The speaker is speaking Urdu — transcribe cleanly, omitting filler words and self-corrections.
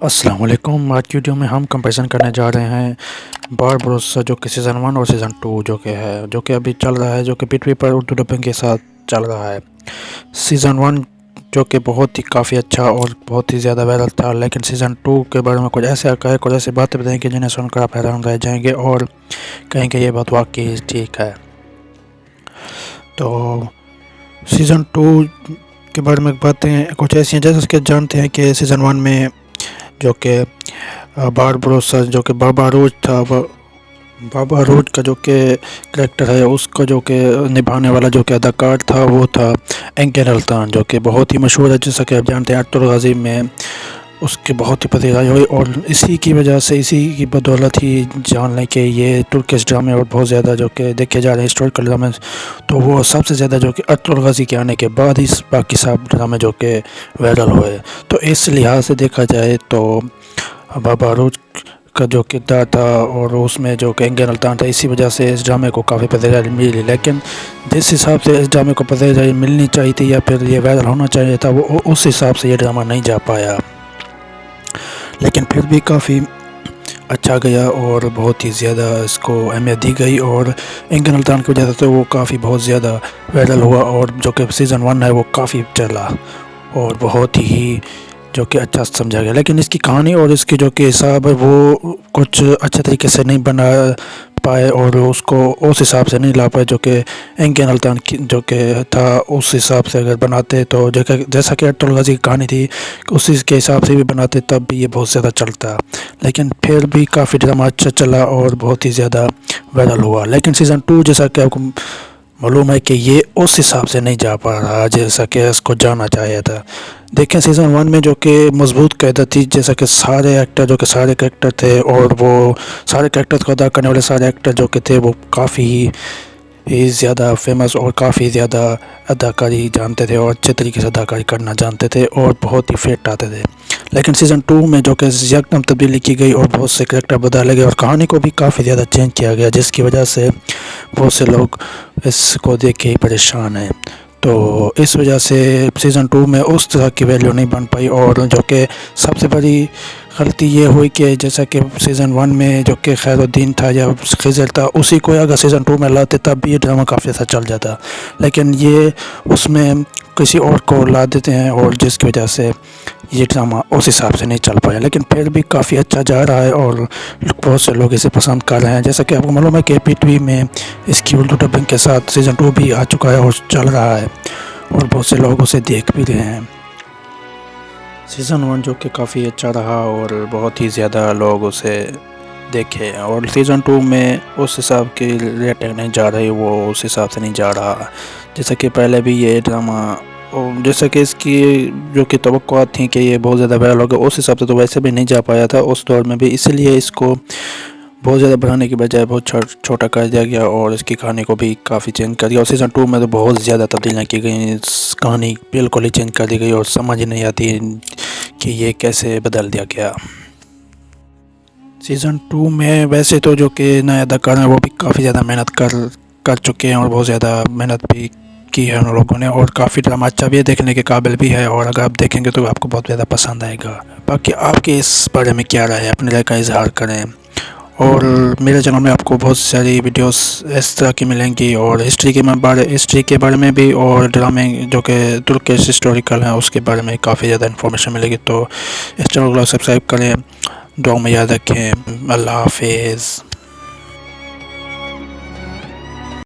السلام علیکم۔ آج کی ویڈیو میں ہم کمپیریزن کرنے جا رہے ہیں باربروسا جو کہ سیزن 1 اور سیزن 2 جو کہ ابھی چل رہا ہے، جو کہ پٹری پر اردو ڈبنگ کے ساتھ چل رہا ہے۔ سیزن 1 جو کہ بہت ہی کافی اچھا اور بہت ہی زیادہ وائرل تھا، لیکن سیزن 2 کے بارے میں کچھ ایسے حقائق اور ایسی باتیں بتائیں گے جنہیں سن کر آپ حیران رہ جائیں گے اور کہیں کہ یہ بات واقعی ٹھیک ہے۔ تو سیزن 2 کے بارے میں باتیں کچھ ایسی ہیں جیسے کہ جانتے ہیں کہ سیزن 1 میں جو کہ باربروسا جو کہ بابا روج تھا، بابا روج کا جو کہ کریکٹر ہے، اس کا جو کہ نبھانے والا جو کہ اداکار تھا وہ تھا انگن التان، جو کہ بہت ہی مشہور ہے، جیسا کہ آپ جانتے ہیں ارطغرل غازی میں اس کی بہت ہی پذیرائی ہوئی، اور اسی کی وجہ سے، اسی کی بدولت ہی جان لیں کہ یہ ترکش ڈرامے اور بہت زیادہ جو کہ دیکھے جا رہے ہیں ہسٹوریکل ڈرامے، تو وہ سب سے زیادہ جو کہ ارطغرل غازی کے آنے کے بعد ہی باقی سب ڈرامے جو کہ وائرل ہوئے۔ تو اس لحاظ سے دیکھا جائے تو بابا روج کا جو کردار تھا اور اس میں جو کہ انگن التان تھا، اسی وجہ سے اس ڈرامے کو کافی پذیرائی ملی، لیکن جس حساب سے اس ڈرامے کو پذیرائی ملنی چاہیے تھی یا پھر یہ وائرل ہونا چاہیے تھا، وہ اس حساب سے یہ ڈرامہ نہیں جا پایا، لیکن پھر بھی کافی اچھا گیا اور بہت ہی زیادہ اس کو اہمیت دی گئی، اور انگن التان کی وجہ سے وہ کافی بہت زیادہ وائرل ہوا، اور جو کہ سیزن 1 ہے وہ کافی چلا اور بہت ہی جو کہ اچھا سمجھا گیا، لیکن اس کی کہانی اور اس کی جو کہ حساب ہے وہ کچھ اچھے طریقے سے نہیں بنا پائے اور اس کو اس حساب سے نہیں لا پائے جو کہ انگن التان جو کہ تھا اس حساب سے اگر بناتے تو جیسا کہ ارطغرل غازی کی کہانی تھی اسی کے حساب سے بھی بناتے تب بھی یہ بہت زیادہ چلتا، لیکن پھر بھی کافی ڈرامہ اچھا چلا اور بہت ہی زیادہ وائرل ہوا، لیکن سیزن 2 جیسا کہ آپ کو معلوم ہے کہ یہ اس حساب سے نہیں جا پا رہا جیسا کہ اس کو جانا چاہیے تھا۔ دیکھیں سیزن 1 میں جو کہ مضبوط قیادت تھی، جیسا کہ سارے ایکٹر جو کہ سارے کریکٹر تھے اور وہ سارے کریکٹر کو ادا کرنے والے سارے ایکٹر جو کہ تھے وہ کافی ہی زیادہ فیمس اور کافی زیادہ اداکاری جانتے تھے اور اچھے طریقے سے اداکاری کرنا جانتے تھے اور بہت ہی فٹ آتے تھے، لیکن سیزن 2 میں جو کہ یکدم تبدیلی کی گئی اور بہت سے کریکٹر بدلے گئے اور کہانی کو بھی کافی زیادہ چینج کیا گیا، جس کی وجہ سے بہت سے لوگ اس کو دیکھ کے ہی پریشان ہیں۔ تو اس وجہ سے سیزن 2 میں اس طرح کی ویلیو نہیں بن پائی، اور جو کہ سب سے بڑی غلطی یہ ہوئی کہ جیسا کہ سیزن 1 میں جو کہ خیر الدین تھا یا خضر تھا، اسی کو اگر سیزن 2 میں لاتے تب بھی یہ ڈرامہ کافی اچھا چل جاتا، لیکن یہ اس میں کسی اور کو لا دیتے ہیں اور جس کی وجہ سے یہ ڈرامہ اس حساب سے نہیں چل پایا، لیکن پھر بھی کافی اچھا جا رہا ہے اور بہت سے لوگ اسے پسند کر رہے ہیں، جیسا کہ آپ کو معلوم ہے کہ پی ٹی وی میں اس کی اردو ڈبنگ کے ساتھ سیزن 2 بھی آ چکا ہے اور چل رہا ہے اور بہت سے لوگ اسے دیکھ بھی رہے ہیں۔ سیزن 1 جو کہ کافی اچھا رہا اور بہت ہی زیادہ لوگ اسے دیکھے، اور سیزن 2 میں اس حساب کی ریٹنگ نہیں جا رہی، وہ اس حساب سے نہیں جا رہا، جیسا کہ پہلے بھی یہ ڈرامہ جیسا کہ اس کی جو کہ توقعات تھیں کہ یہ بہت زیادہ وائرل ہوگا، اس حساب سے تو ویسے بھی نہیں جا پایا تھا اس دور میں بھی، اس لیے اس کو بہت زیادہ بڑھانے کی بجائے بہت چھوٹا کر دیا گیا اور اس کی کہانی کو بھی کافی چینج کر دیا، اور سیزن 2 میں تو بہت زیادہ تبدیلیاں کی گئیں، کہانی بالکل ہی چینج کر دی گئی اور سمجھ نہیں آتی کہ یہ کیسے بدل دیا گیا۔ سیزن 2 میں ویسے تو جو کہ نئے اداکار ہیں وہ بھی کافی زیادہ محنت کر چکے ہیں اور بہت زیادہ محنت بھی کی ہے ان لوگوں نے، اور کافی ڈرامہ اچھا بھی ہے، دیکھنے کے قابل بھی ہے، اور اگر آپ دیکھیں گے تو آپ کو بہت زیادہ پسند آئے گا۔ باقی آپ کے اس بارے میں کیا رائے ہے، اپنے رائے کا اظہار کریں، اور میرے چینل میں آپ کو بہت ساری ویڈیوز اس طرح کی ملیں گی، اور ہسٹری کے بارے میں بھی، اور ڈرامے جو کہ ترکش ہسٹوریکل ہیں اس کے بارے میں کافی زیادہ انفارمیشن ملے گی، تو اس چینل کو سبسکرائب کریں، دعاؤں میں یاد رکھیں، اللہ حافظ۔